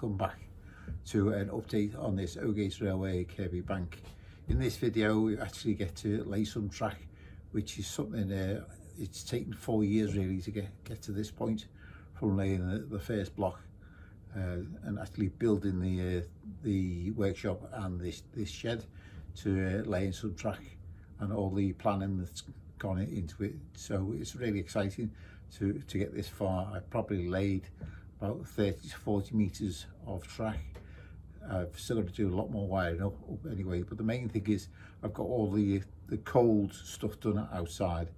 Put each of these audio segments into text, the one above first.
welcome back to an update on this Oakgate Railway Kirkby Bank. In this video we actually get to lay some track, which is something it's taken 4 years really to get to this point, from laying the first block and actually building the workshop and this shed, to laying some track and all the planning that's gone into it. So it's really exciting to get this far. I probably laid about 30 to 40 meters of track. I've still got to do a lot more wiring up anyway, but the main thing is I've got all the cold stuff done outside,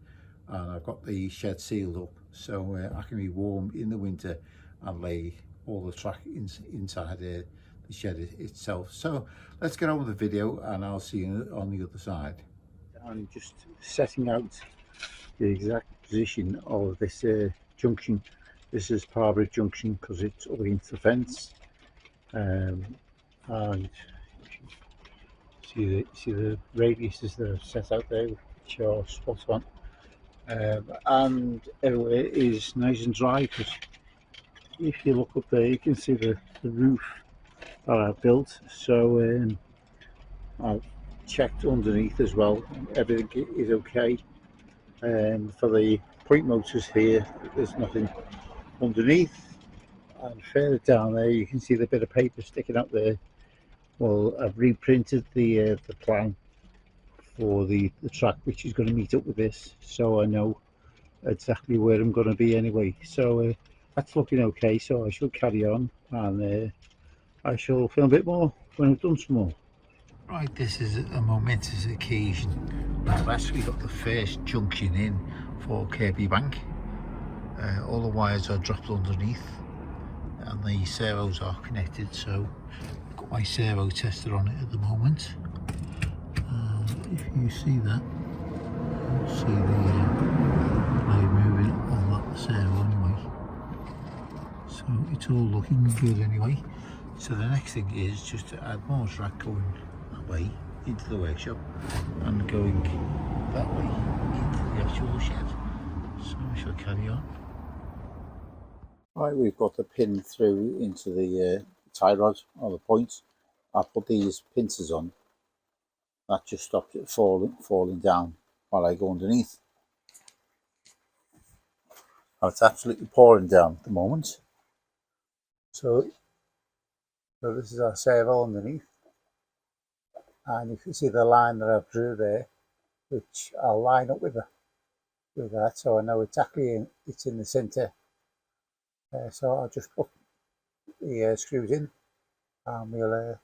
and I've got the shed sealed up, so I can be warm in the winter and lay all the track inside the shed itself. So let's get on with the video and I'll see you on the other side. I'm just setting out the exact position of this junction. This is Parbury Junction because it's up against the fence, and see the radiuses that are set out there, which are spot on, and everywhere is nice and dry, because if you look up there you can see the roof that I've built. So I've checked underneath as well, everything is okay. For the point motors here, there's nothing underneath, and further down there you can see the bit of paper sticking up there. Well, I've reprinted the plan for the track which is going to meet up with this, so I know exactly where I'm going to be anyway. So that's looking okay, so I shall carry on, and I shall film a bit more when I've done some more. Right, this is a momentous occasion. I've actually got the first junction in for Kirkby Bank. All the wires are dropped underneath and the servos are connected, so I've got my servo tester on it at the moment. If you see that, you'll see the blade moving on that servo anyway. So it's all looking good anyway. So the next thing is just to add more track going that way into the workshop and going that way into the actual shed. So I shall carry on. Right, we've got the pin through into the tie rod or the point. I put these pincers on. That just stopped it falling down while I go underneath. Now it's absolutely pouring down at the moment. So this is our servo underneath, and you can see the line that I've drew there, which I'll line up with that, so I know exactly it's in the centre. So I'll just put the screws in and we'll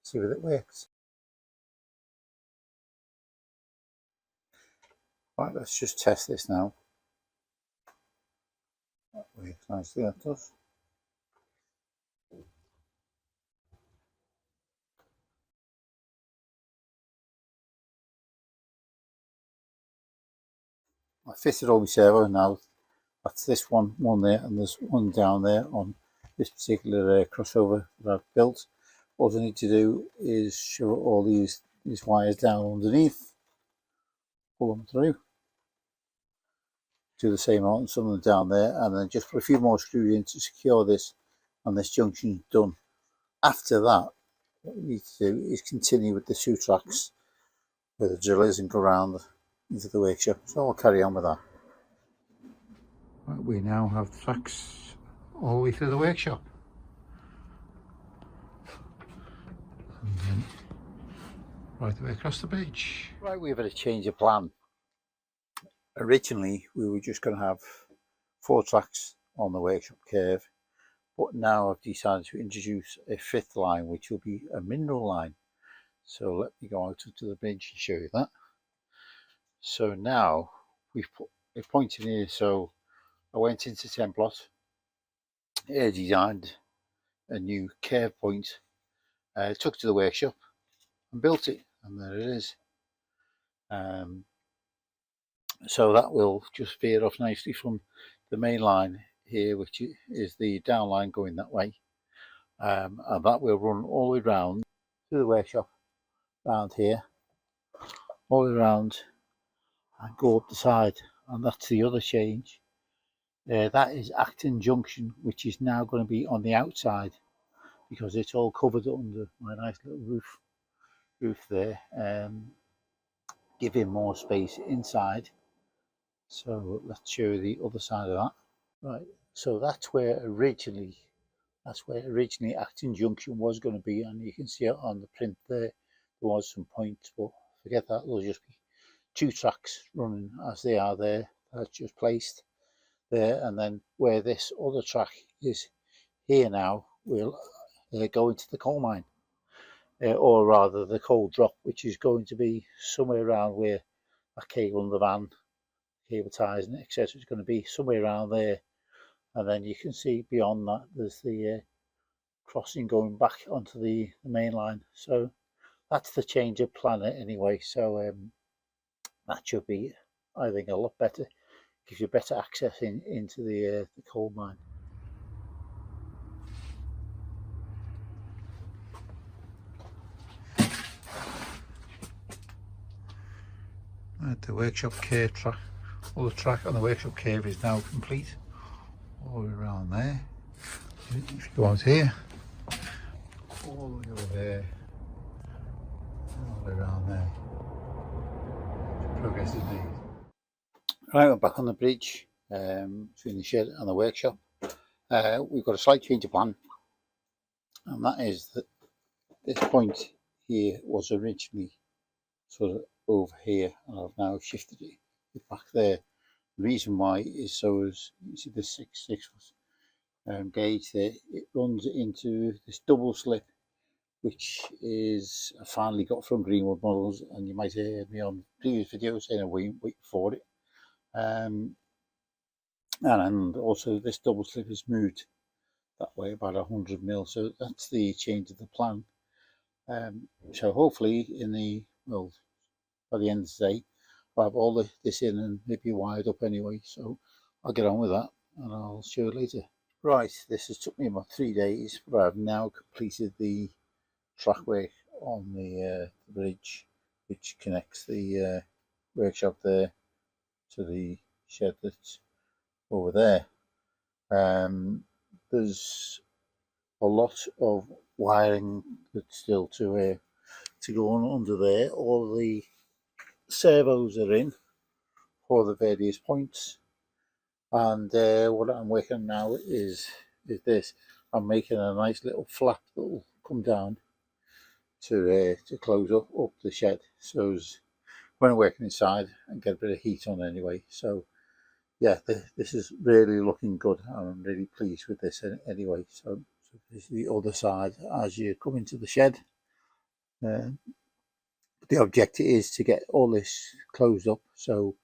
see whether it works. Right, let's just test this now. That works nicely, that does. I fitted all my servo now. That's this one there, and there's one down there on this particular crossover that I've built. All I need to do is shove all these wires down underneath, pull them through, do the same on some of them down there, and then just put a few more screws in to secure this, and this junction's done. After that, what we need to do is continue with the 2 tracks where the drill is and go round into the workshop. So I'll carry on with that. Right, we now have the tracks all the way through the workshop, and then right the way across the bridge. Right, we've had a change of plan. Originally we were just going to have 4 tracks on the workshop curve, but now I've decided to introduce a 5th line, which will be a mineral line. So let me go out to the bridge and show you that. So now we've put a point in here. So I went into Templot, designed a new curve point, took it to the workshop and built it, and there it is. So that will just veer off nicely from the main line here, which is the down line going that way, and that will run all the way round to the workshop, round here, all the way around and go up the side. And that's the other change. That is Acton Junction, which is now going to be on the outside. because it's all covered under my nice little roof there, giving more space inside. So let's show you the other side of that. Right, so that's where originally Acton Junction was going to be, and you can see it on the print there. There was some points, but forget that. There'll just be 2 tracks running as they are there. That's just placed there, and then where this other track is here now, we'll go into the coal mine, or rather the coal drop, which is going to be somewhere around where that cable in the van, cable ties and etc. is going to be somewhere around there. And then you can see beyond that there's the crossing going back onto the main line. So that's the change of plan anyway. So that should be, I think, a lot better. Gives you better access into the coal mine. The workshop curve track, all the track on the workshop curve is now complete. All the way around there. If you go out here, all the way over there, all the way around there. Progress is made. Right, we're back on the bridge between the shed and the workshop. We've got a slight change of plan, and that is that this point here was originally sort of over here, and I've now shifted it back there. The reason why is so as you see the 6 gauge there, it runs into this double slip, which is I finally got from Greenwood Models, and you might have heard me on previous videos saying I'm waiting for it. And also this double slip is moved that way about 100 mil, so that's the change of the plan. So hopefully by the end of the day I'll have all this in and maybe wired up anyway, so I'll get on with that and I'll show you later. Right, this has took me about 3 days, but I've now completed the trackwork on the bridge, which connects the workshop there to the shed that's over there. There's a lot of wiring that's still to go on under there. All the servos are in for the various points, and what I'm working on now is this. I'm making a nice little flap that will come down to close up the shed, so as when I'm working inside and get a bit of heat on anyway. So yeah, this is really looking good. I'm really pleased with this anyway. So this is the other side as you come into the shed. The objective is to get all this closed up, so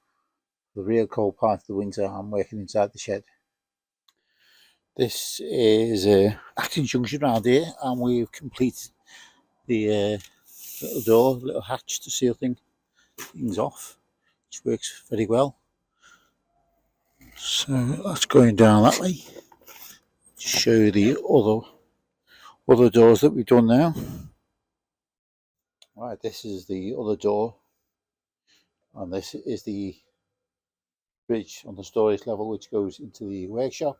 the real cold part of the winter I'm working inside the shed. This is Acton Junction around here, and we've completed the little door, little hatch to seal things off, which works very well. So that's going down that way. Show you the other doors that we've done now. Right, this is the other door, and this is the bridge on the storage level which goes into the workshop.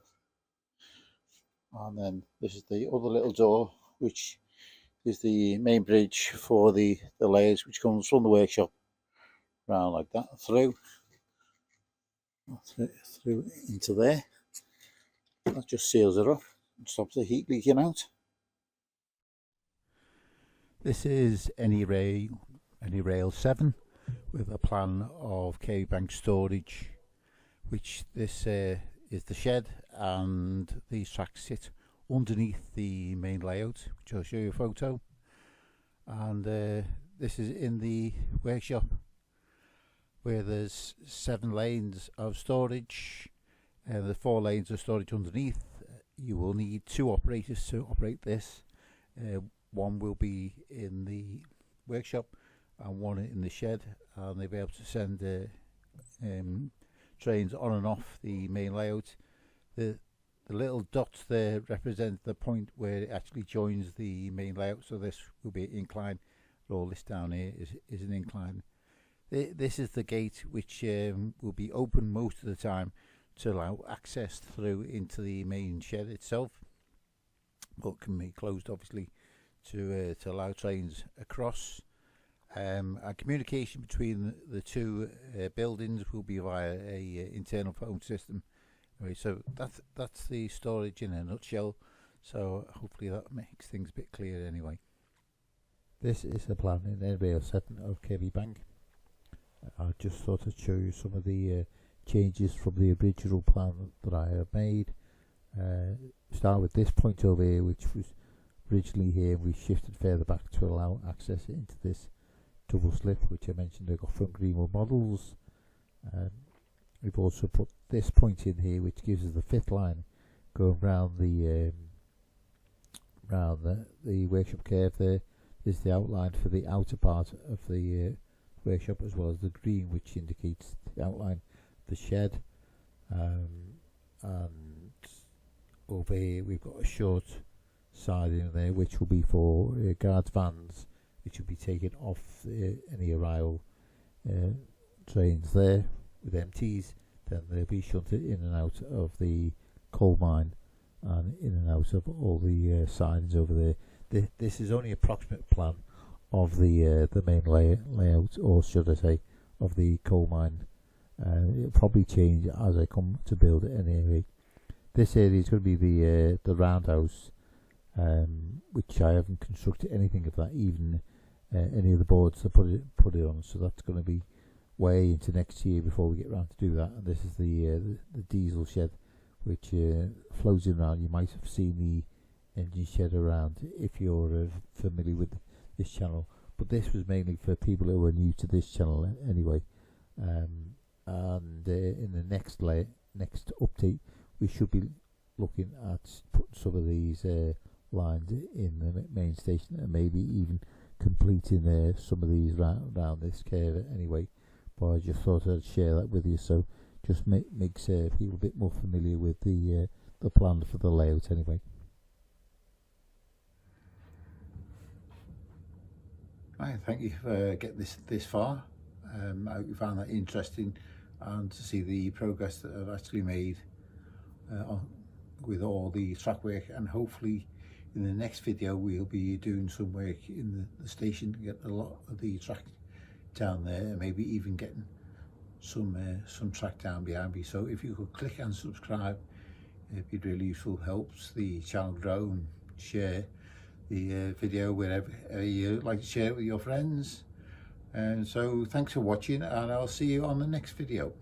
And then this is the other little door, which is the main bridge for the layers, which comes from the workshop round like that through into there. That just seals it up and stops the heat leaking out. This is any rail 7 with a plan of Kirkby Bank storage, which this is the shed, and these tracks sit underneath the main layout, which I'll show you a photo. And this is in the workshop, where there's 7 lanes of storage and the 4 lanes of storage underneath. You will need 2 operators to operate this. One will be in the workshop and one in the shed, and they'll be able to send trains on and off the main layout. The little dots there represent the point where it actually joins the main layout, so this will be an incline. All this down here is an incline. This is the gate which will be open most of the time to allow access through into the main shed itself. but can be closed obviously to allow trains across. And communication between the two buildings will be via a internal phone system. Anyway, so that's the storage in a nutshell. So hopefully that makes things a bit clearer anyway. This is the plan in the rail setting of Kirkby Bank. I just thought I'd show you some of the changes from the original plan that I have made. Start with this point over here, which was originally here. We shifted further back to allow access into this double slip, which I mentioned I got from Greenwood Models. We've also put this point in here, which gives us the fifth line going round the workshop curve there. This is the outline for the outer part of the workshop, as well as the green, which indicates the outline of the shed. And over here we've got a short siding there, which will be for guards vans, which will be taken off any arrival trains there with empties. Then they'll be shunted in and out of the coal mine and in and out of all the sidings over there. This is only an approximate plan of the main layout, or should I say, of the coal mine. It'll probably change as I come to build it anyway. This area is going to be the roundhouse, which I haven't constructed anything of that, even any of the boards to put it on. So that's going to be way into next year before we get around to do that. And this is the diesel shed, which flows in around. You might have seen the engine shed around if you're familiar with this channel, but this was mainly for people who are new to this channel anyway. And in the next update, we should be looking at putting some of these lines in the main station, and maybe even completing some of these round this curve anyway. But I just thought I'd share that with you, so just makes people a bit more familiar with the plan for the layout anyway. Right, thank you for getting this far. I hope you found that interesting, and to see the progress that I've actually made with all the track work. And hopefully in the next video we'll be doing some work in the station to get a lot of the track down there, and maybe even getting some track down behind me. So if you could click and subscribe, it'd be really useful. Helps the channel grow, and share the video wherever you like to share it with your friends. And so thanks for watching, and I'll see you on the next video.